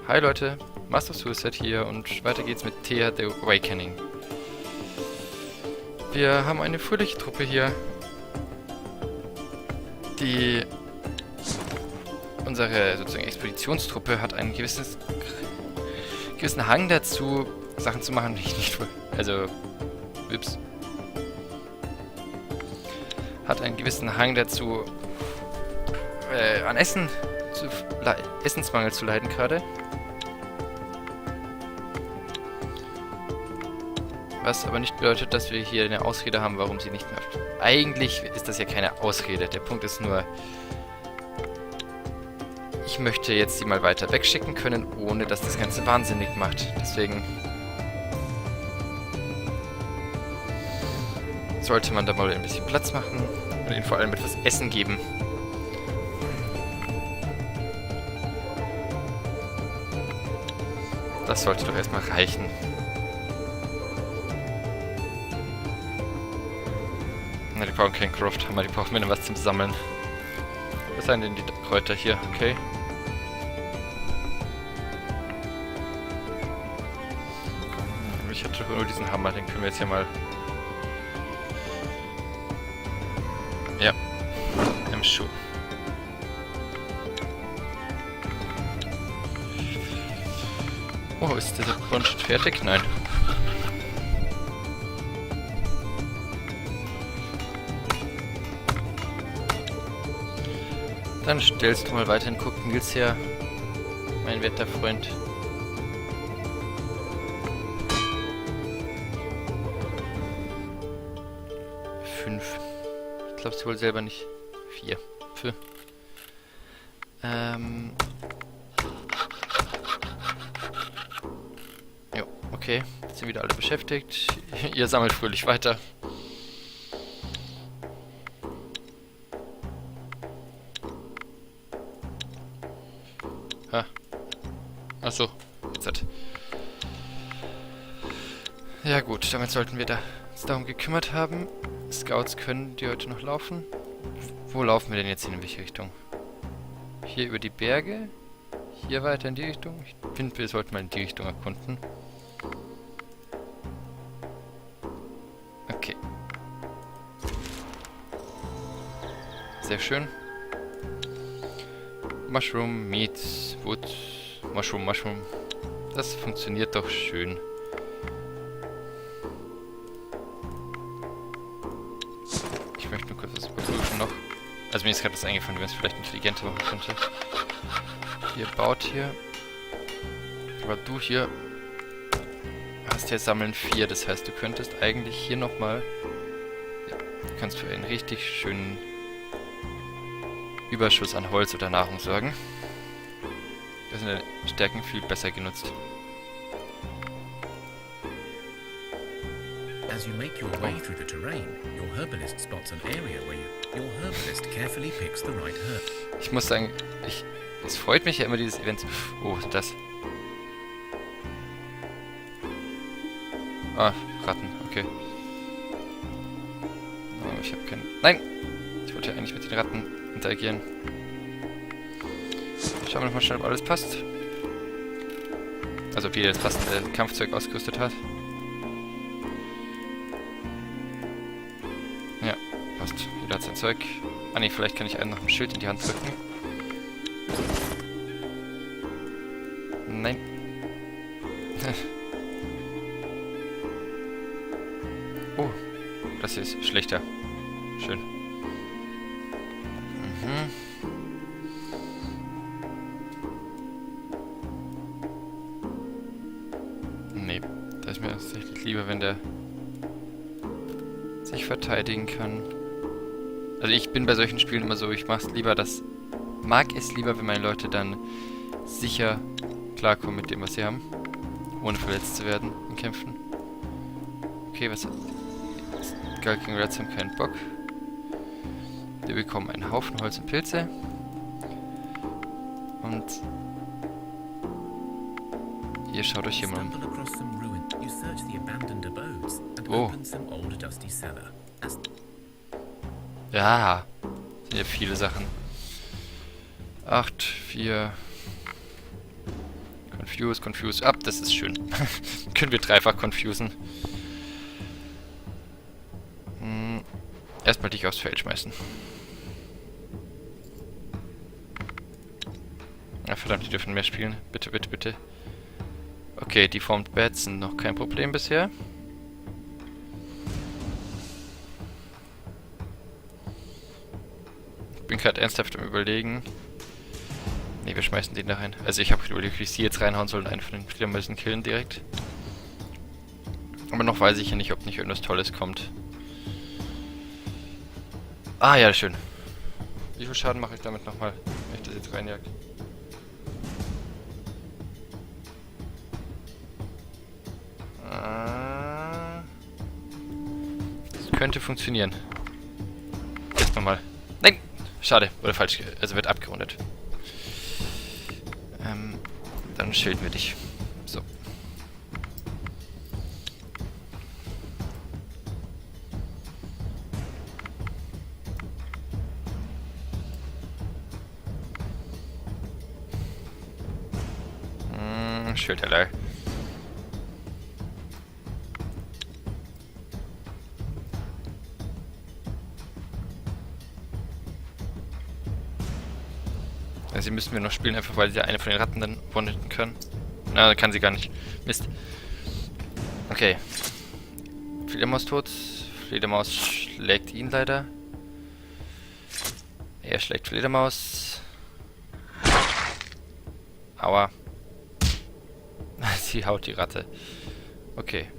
Hi Leute, Master of Suicide hier und weiter geht's mit Thea, The Awakening. Wir haben eine fröhliche Truppe hier, die... Unsere sozusagen Expeditionstruppe hat einen gewissen Hang dazu, Sachen zu machen, die ich nicht will. Also, ups. Hat einen gewissen Hang dazu, an Essensmangel zu leiden gerade. Was aber nicht bedeutet, dass wir hier eine Ausrede haben, warum sie nicht mehr... Eigentlich ist das ja keine Ausrede. Der Punkt ist nur, ich möchte jetzt sie mal weiter wegschicken können, ohne dass das Ganze wahnsinnig macht. Deswegen sollte man da mal ein bisschen Platz machen und ihnen vor allem etwas Essen geben. Das sollte doch erstmal reichen. Na, die brauchen keinen Croft-Hammer, die brauchen mir noch was zum Sammeln. Was sind denn die Kräuter hier? Okay. Ich hatte doch nur diesen Hammer, den können wir jetzt hier mal... Ja. Im Schuh. Oh, ist dieser Brunnen schon fertig? Nein. Dann stellst du mal weiterhin gucken, Nils her, mein werter Freund. Fünf. Ich glaube es wohl selber nicht. 4. Für. Jo, okay. Jetzt sind wieder alle beschäftigt. Ihr sammelt fröhlich weiter. Achso, jetzt. Ja gut, damit sollten wir uns darum gekümmert haben. Scouts können die heute noch laufen. Wo laufen wir denn jetzt hin? In welche Richtung? Hier über die Berge? Hier weiter in die Richtung? Ich finde, wir sollten mal in die Richtung erkunden. Okay. Sehr schön. Mushroom, Meat, Wood... Mushroom. Das funktioniert doch schön. Ich möchte nur kurz was überprüfen noch. Also mir ist gerade das eingefallen, wie man es vielleicht intelligenter machen könnte. Ihr baut hier. Aber du hier hast ja Sammeln 4. Das heißt, du könntest eigentlich hier nochmal... Ja, du kannst für einen richtig schönen Überschuss an Holz oder Nahrung sorgen. Da sind deine Stärken viel besser genutzt. As you make your way through the terrain, your herbalist spots an area where your herbalist carefully picks the right herb. Ich muss sagen, es freut mich ja immer dieses Event. Oh, das. Ah, Ratten, okay. Oh, ich habe keinen... Nein! Ich wollte ja eigentlich mit den Ratten interagieren. Schauen wir nochmal schnell, ob alles passt. Also ob jeder das passende Kampfzeug ausgerüstet hat. Ja, passt. Jeder hat sein Zeug. Ah ne, vielleicht kann ich einem noch ein Schild in die Hand drücken. Nein. Oh, das hier ist schlechter. Schön. Lieber, wenn der sich verteidigen kann. Also ich bin bei solchen Spielen immer so, ich mag es lieber, wenn meine Leute dann sicher klarkommen mit dem, was sie haben, ohne verletzt zu werden in Kämpfen. Okay, was... Skulking Rats haben keinen Bock. Wir bekommen einen Haufen Holz und Pilze. Und... Ihr schaut euch hier mal um. Oh. Ja, sind ja viele Sachen. 8, 4. Confuse up, das ist schön. Können wir dreifach confusen. Erstmal dich aufs Feld schmeißen. Ja, verdammt, die dürfen mehr spielen. Bitte, bitte, bitte. Okay, Deformed Bats sind noch kein Problem bisher. Ich bin gerade ernsthaft am Überlegen. Ne, wir schmeißen den da rein. Also ich habe überlegt, wie ich sie jetzt reinhauen soll und einen von den Fledermäusen killen direkt. Aber noch weiß ich ja nicht, ob nicht irgendwas Tolles kommt. Ah ja, schön. Wie viel Schaden mache ich damit nochmal, wenn ich das jetzt reinjag? Das könnte funktionieren. Jetzt nochmal. Nein! Schade. Oder falsch. Also wird abgerundet. Dann schilden wir dich. So. Schildheller. Sie müssen wir noch spielen, einfach weil sie eine von den Ratten dann one-hitten können. Na, kann sie gar nicht. Mist. Okay. Fledermaus tot. Fledermaus schlägt ihn leider. Er schlägt Fledermaus. Aua. Sie haut die Ratte. Okay.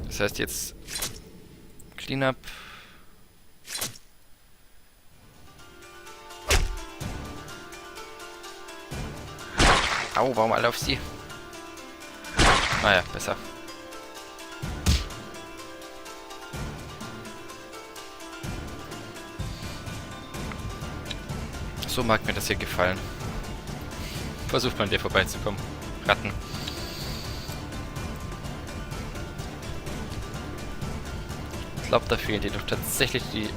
Das heißt jetzt Cleanup. Au, warum alle auf sie? Naja, besser. So mag mir das hier gefallen. Versucht mal an dir vorbeizukommen. Ratten. Ich glaube, da fehlen dir doch tatsächlich die...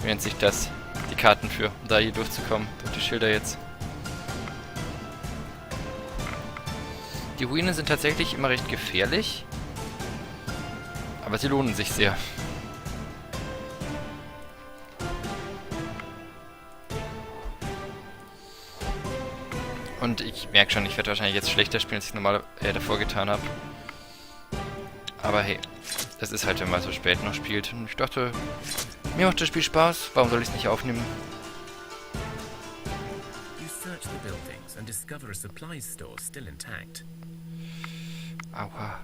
wie nennt sich das? Die Karten für, um da hier durchzukommen. Durch die Schilder jetzt. Die Ruinen sind tatsächlich immer recht gefährlich. Aber sie lohnen sich sehr. Und ich merke schon, ich werde wahrscheinlich jetzt schlechter spielen, als ich normal davor getan habe. Aber hey, es ist halt, wenn man so spät noch spielt. Und ich dachte, mir macht das Spiel Spaß, warum soll ich es nicht aufnehmen? You search the buildings and discover a supplies store still intact. Aua.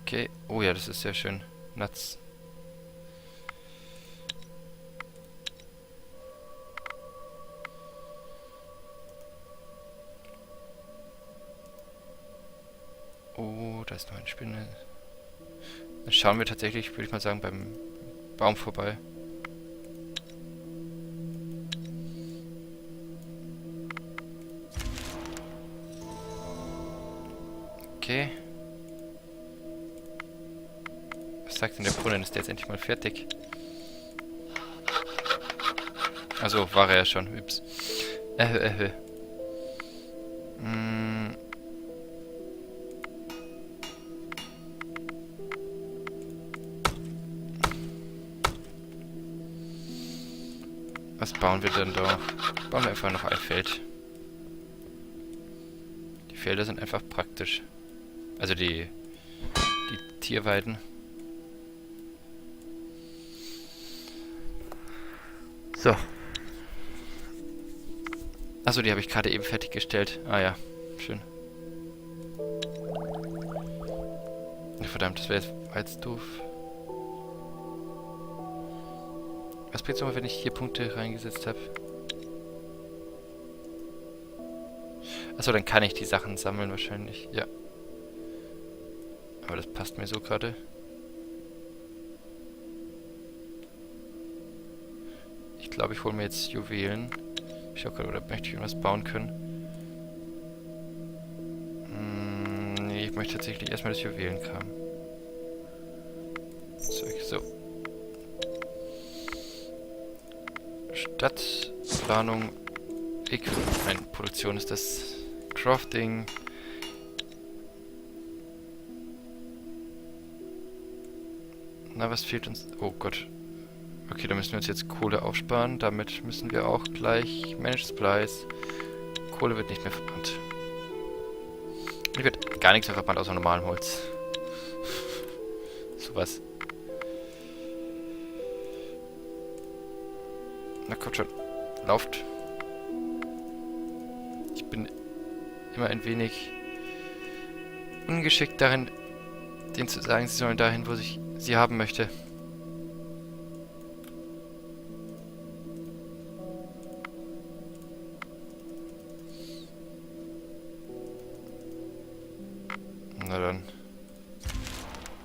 Okay, oh ja, das ist sehr schön. Nuts. Oh, da ist noch eine Spinne. Dann schauen wir tatsächlich, würde ich mal sagen, beim Baum vorbei. Okay. Was sagt denn der Brunnen? Ist der jetzt endlich mal fertig? Also war er ja schon. Ups. Was bauen wir denn da? Bauen wir einfach noch ein Feld. Die Felder sind einfach praktisch. Also die Tierweiden. So. Achso, die habe ich gerade eben fertiggestellt. Ah ja, schön. Ja, verdammt, das wäre jetzt doof. Was bringt es nochmal, wenn ich hier Punkte reingesetzt habe? Achso, dann kann ich die Sachen sammeln wahrscheinlich. Ja. Aber das passt mir so gerade. Ich glaube, ich hole mir jetzt Juwelen. Ich schau gerade, oder möchte ich irgendwas bauen können? Nee, ich möchte tatsächlich erstmal das Juwelenkram. So. Stadt, Planung, nein, Produktion ist das Crafting. Na, was fehlt uns? Oh Gott. Okay, da müssen wir uns jetzt Kohle aufsparen. Damit müssen wir auch gleich Managed Supplies. Kohle wird nicht mehr verbrannt. Hier wird gar nichts mehr verbrannt außer normalem Holz. Sowas. Na kommt schon. Lauft. Ich bin immer ein wenig ungeschickt darin, denen zu sagen, sie sollen dahin, wo ich sie haben möchte. Na dann.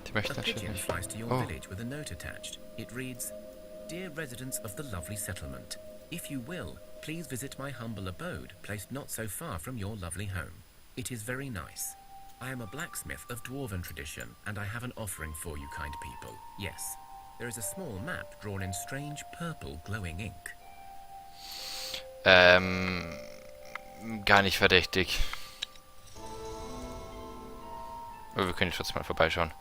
Die möchten A pigeon natürlich. flies to your Oh. village with a note attached. It reads, Dear residents of the lovely settlement, if you will, please visit my humble abode, placed not so far from your lovely home. It is very nice. I am a blacksmith of dwarven tradition, and I have an offering for you, kind people. Yes, there is a small map drawn in strange purple glowing ink. Gar nicht verdächtig. Aber wir können trotzdem mal vorbeischauen.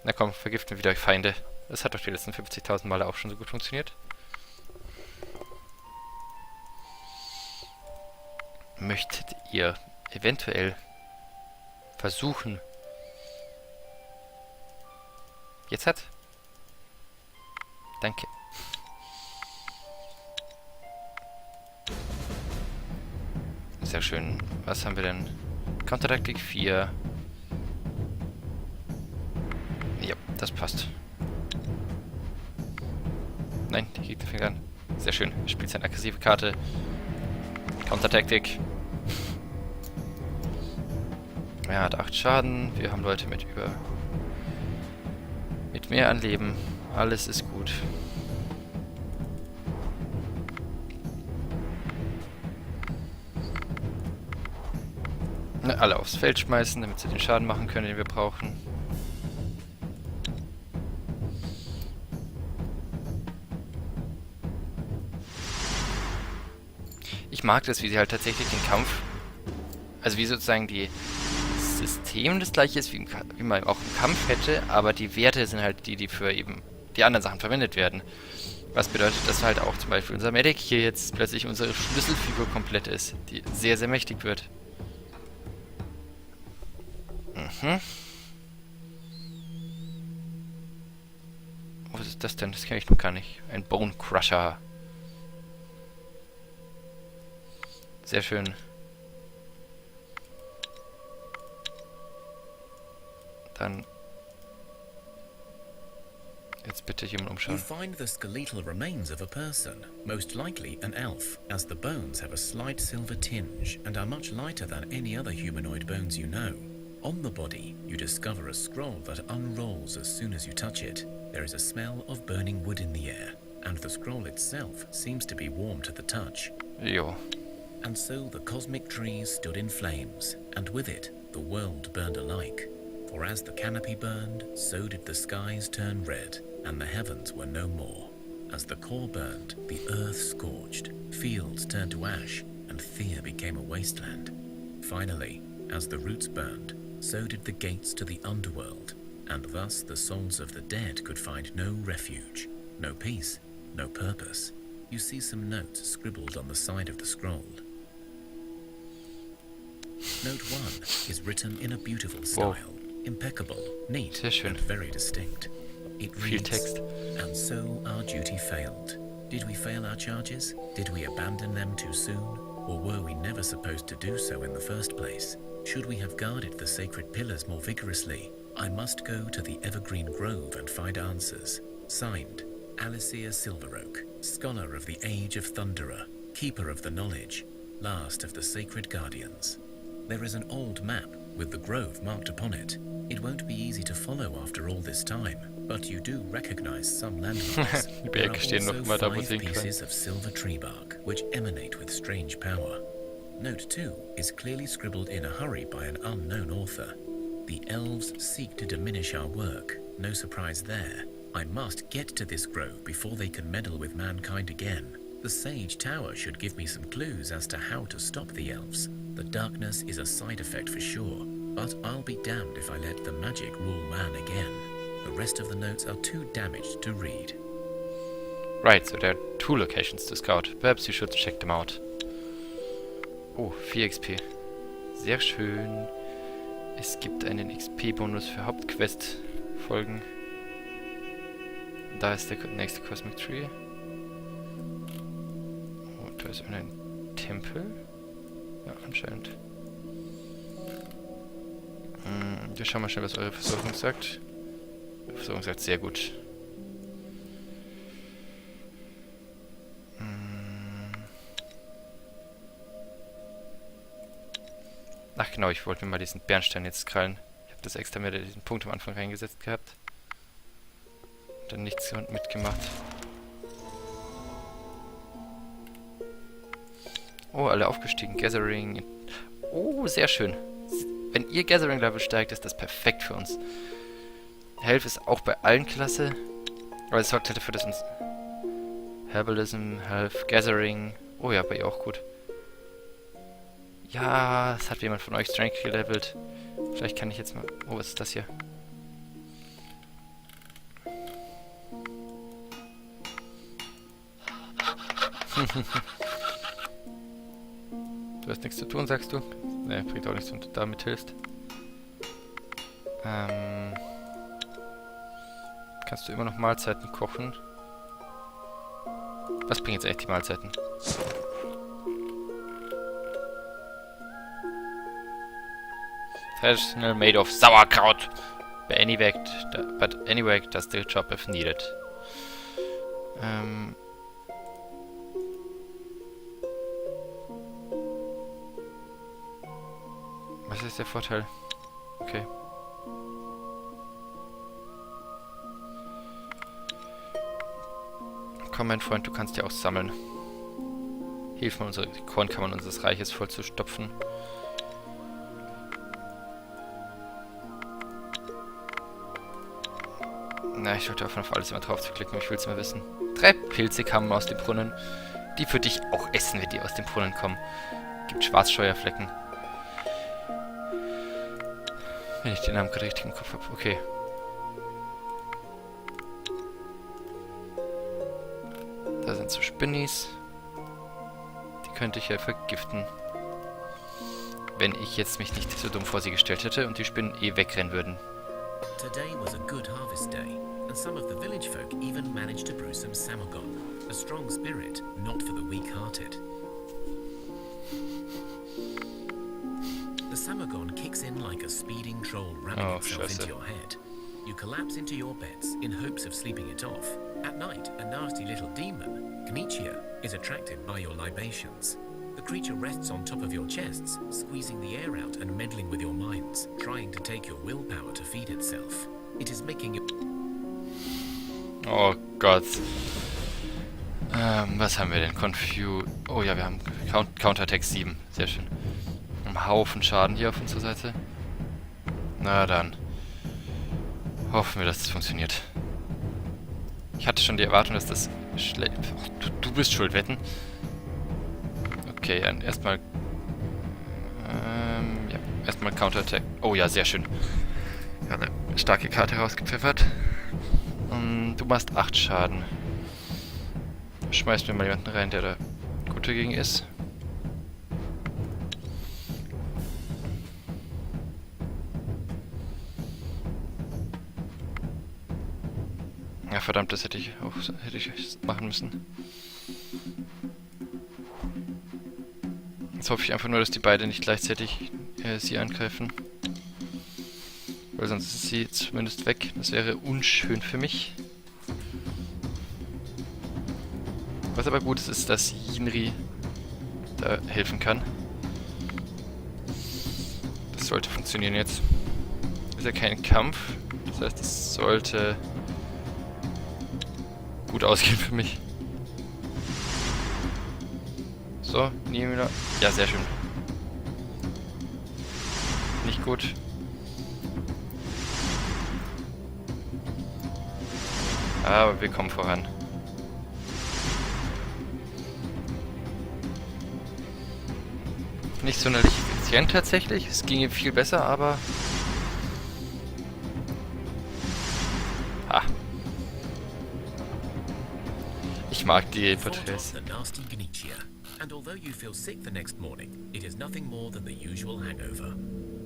Na komm, vergiften wieder Feinde. Das hat doch die letzten 50.000 Male auch schon so gut funktioniert. Möchtet ihr eventuell versuchen... Jetzt hat? Danke. Sehr schön. Was haben wir denn? Countertaktik 4. Ja, das passt. Nein, die Gegner fängt an. Sehr schön. Spielt seine aggressive Karte. Countertaktik. Er hat 8 Schaden. Wir haben Leute mit mehr an Leben. Alles ist gut. Alle aufs Feld schmeißen, damit sie den Schaden machen können, den wir brauchen. Ich mag das, wie sie halt tatsächlich den Kampf, also wie sozusagen die System das gleiche ist, wie man auch im Kampf hätte, aber die Werte sind halt die für eben die anderen Sachen verwendet werden. Was bedeutet, dass halt auch zum Beispiel unser Medic hier jetzt plötzlich unsere Schlüsselfigur komplett ist, die sehr, sehr mächtig wird. Oh, was ist das denn? Das kenne ich noch gar nicht. Ein Bone Crusher. Sehr schön. Dann... Jetzt bitte jemand You umschauen. find the skeletal remains of a person, most likely an elf, as the bones have a slight silver tinge and are much lighter than any other humanoid bones you know. On the body, you discover a scroll that unrolls as soon as you touch it. There is a smell of burning wood in the air, and the scroll itself seems to be warm to the touch. Jo. And so the cosmic trees stood in flames, and with it, the world burned alike. For as the canopy burned, so did the skies turn red, and the heavens were no more. As the core burned, the earth scorched, fields turned to ash, and Thea became a wasteland. Finally, as the roots burned, so did the gates to the underworld, and thus the souls of the dead could find no refuge, no peace, no purpose. You see some notes scribbled on the side of the scroll. Note 1 is written in a beautiful style, impeccable, neat, Sehr schön. and very distinct. It Viel reads, Text. And so our duty failed. Did we fail our charges? Did we abandon them too soon? Or were we never supposed to do so in the first place? Should we have guarded the sacred pillars more vigorously? I must go to the evergreen grove and find answers. Signed, Alicia Silveroak, scholar of the Age of Thunderer, keeper of the knowledge, last of the sacred guardians. There is an old map with the grove marked upon it. It won't be easy to follow after all this time, but you do recognize some landmarks. Die There are Berge stehen noch also immer da, wo 5 sie hinkommen. pieces of silver tree bark which emanate with strange power. Note 2 is clearly scribbled in a hurry by an unknown author. The elves seek to diminish our work, no surprise there. I must get to this grove before they can meddle with mankind again. The Sage Tower should give me some clues as to how to stop the elves. The darkness is a side effect for sure, but I'll be damned if I let the magic rule man again. The rest of the notes are too damaged to read. Right, so there are 2 locations to scout. Perhaps you should check them out. Oh, 4 XP. Sehr schön. Es gibt einen XP-Bonus für Hauptquest-Folgen. Da ist der nächste Cosmic Tree. Oh, da ist ein Tempel. Ja, anscheinend. Wir schauen mal schnell, was eure Versorgung sagt. Die Versorgung sagt sehr gut. Ach genau, ich wollte mir mal diesen Bernstein jetzt krallen. Ich habe das extra mir diesen Punkt am Anfang reingesetzt gehabt. Dann nichts mitgemacht. Oh, alle aufgestiegen. Gathering. Oh, sehr schön. Wenn ihr Gathering-Level steigt, ist das perfekt für uns. Health ist auch bei allen klasse. Aber es sorgt halt dafür, dass uns Herbalism, Health, Gathering. Oh ja, bei ihr auch gut. Ja, es hat jemand von euch Strength gelevelt. Vielleicht kann ich jetzt mal... Oh, was ist das hier? Du hast nichts zu tun, sagst du? Ne, bringt auch nichts, wenn du damit hilfst. Kannst du immer noch Mahlzeiten kochen? Was bringen jetzt eigentlich die Mahlzeiten? Traditional made of Sauerkraut. But anyway, does the job if needed. Was ist der Vorteil? Okay. Komm, mein Freund, du kannst ja auch sammeln. Hilf mir, unsere Kornkammern unseres Reiches voll zu stopfen. Na, ich sollte aufhören, auf alles immer drauf zu klicken, aber ich will es mal wissen. 3 Pilze kamen aus dem Brunnen. Die würde ich auch essen, wenn die aus dem Brunnen kommen. Gibt Schwarzscheuerflecken. Wenn ich den Namen gerade richtig im Kopf habe. Okay. Da sind so Spinnis. Die könnte ich ja vergiften. Wenn ich jetzt mich nicht so dumm vor sie gestellt hätte und die Spinnen eh wegrennen würden. Today was a good harvest day, and some of the village folk even managed to brew some samagon, a strong spirit, not for the weak-hearted. The samagon kicks in like a speeding troll ramming itself into your head. You collapse into your beds in hopes of sleeping it off. At night, a nasty little demon, Gnichia, is attracted by your libations. The creature rests on top of your chests, squeezing the air out and meddling with your minds, trying to take your willpower to feed itself. It is making you... Oh Gott. Was haben wir denn? Oh ja, wir haben Counterattack 7. Sehr schön. Ein Haufen Schaden hier auf unserer Seite. Na dann. Hoffen wir, dass das funktioniert. Ich hatte schon die Erwartung, dass das du bist schuld, wetten? Okay, dann erstmal... ja, erstmal Counterattack. Oh ja, sehr schön. Ja, eine starke Karte rausgepfeffert. Du machst 8 Schaden. Schmeißt mir mal jemanden rein, der da gut dagegen ist. Ja, verdammt, das hätte ich machen müssen. Jetzt hoffe ich einfach nur, dass die beiden nicht gleichzeitig sie angreifen. Weil sonst ist sie zumindest weg. Das wäre unschön für mich. Was aber gut ist, ist, dass Jinri da helfen kann. Das sollte funktionieren jetzt. Ist ja kein Kampf. Das heißt, es sollte gut ausgehen für mich. So, Niemüller. Ja, sehr schön. Nicht gut. Aber wir kommen voran. Nicht sonderlich effizient tatsächlich. Es ginge viel besser, aber... Ich mag die Porträts. And although you feel sick the next morning, it is nothing more than the usual hangover.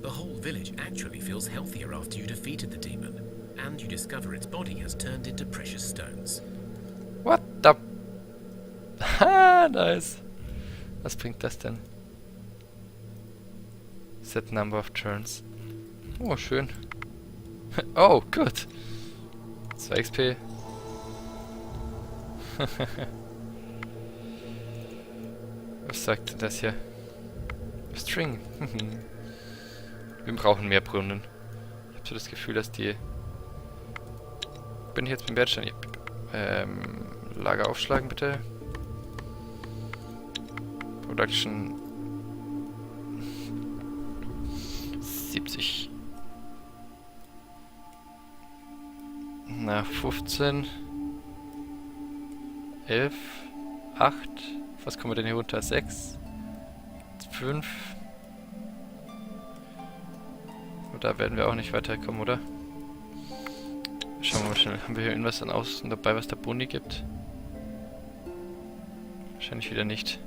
The whole village actually feels healthier after you defeated the demon, and you discover its body has turned into precious stones. What the... Ha, nice. Was bringt das denn? Set number of turns. Oh, schön. Oh, gut. 2 XP. Was sagt denn das hier? String. Wir brauchen mehr Brunnen. Ich habe so das Gefühl, dass die... Bin ich jetzt beim Wertstand? Lager aufschlagen, bitte. Production... 70. Na, 15. 11. 8. Was kommen wir denn hier runter? 6. 5. Und da werden wir auch nicht weiterkommen, oder? Schauen wir mal schnell. Haben wir hier irgendwas an Außen dabei, was der Boni gibt? Wahrscheinlich wieder nicht.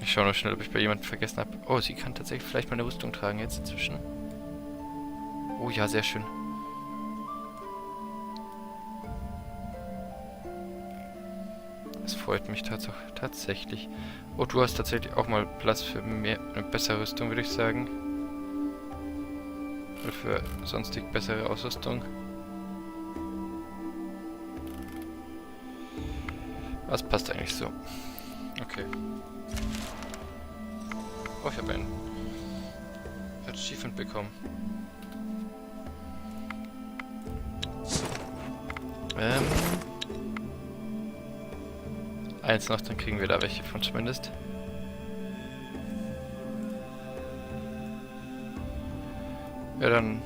Ich schaue noch schnell, ob ich bei jemandem vergessen habe. Oh, sie kann tatsächlich vielleicht mal eine Rüstung tragen jetzt inzwischen. Oh ja, sehr schön. Das freut mich tatsächlich. Oh, du hast tatsächlich auch mal Platz für eine bessere Rüstung, würde ich sagen. Oder für sonstig bessere Ausrüstung. Was passt eigentlich so? Okay. Oh, ich habe ein Achievement bekommen. Eins noch, dann kriegen wir da welche von zumindest. Ja, dann...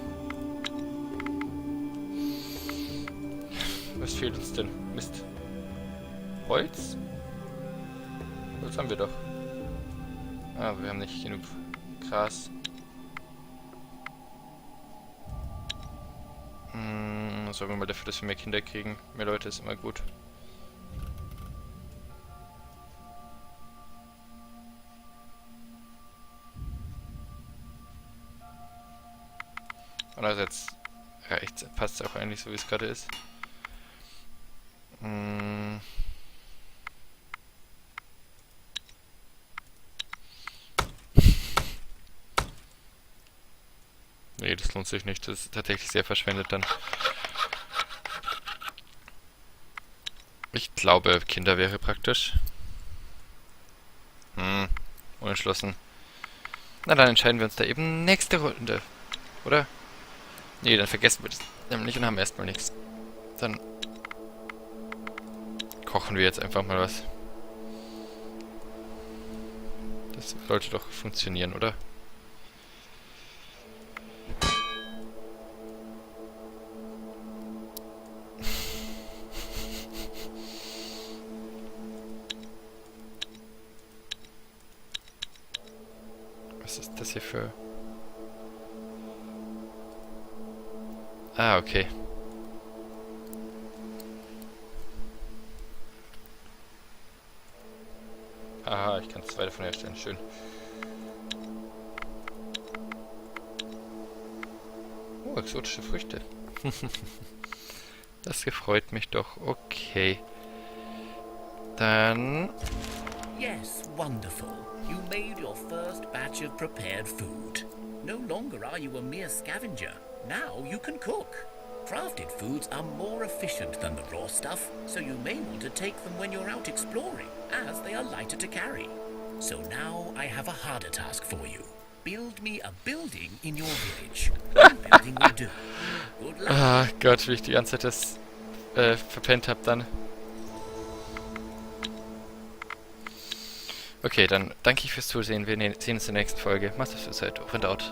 Was fehlt uns denn? Mist. Holz? Holz haben wir doch. Ah, wir haben nicht genug Gras. Sorgen wir mal dafür, dass wir mehr Kinder kriegen. Mehr Leute ist immer gut. Andererseits passt es auch eigentlich so, wie es gerade ist. Nee, das lohnt sich nicht. Das ist tatsächlich sehr verschwendet dann. Ich glaube, Kinder wäre praktisch. Unentschlossen. Na, dann entscheiden wir uns da eben nächste Runde. Oder? Nee, dann vergessen wir das nämlich und haben erstmal nichts. Dann kochen wir jetzt einfach mal was. Das sollte doch funktionieren, oder? Was ist das hier für... Ah, okay. Aha, ich kann 2 davon herstellen. Schön. Oh, exotische Früchte. Das gefreut mich doch. Okay. Dann... Yes, wonderful. You made your first batch of prepared food. No longer are you a mere scavenger. Now you can cook. Crafted foods are more efficient than the raw stuff, so you may want to take them when you're out exploring, as they are lighter to carry. So now I have a harder task for you. Build me a building in your village. One building will do. Good luck. Ah Gott, wie ich die ganze Zeit das verpennt habe dann. Okay, dann danke ich fürs Zusehen. Wir sehen uns in der nächsten Folge. Macht es für Zeit. Over and out.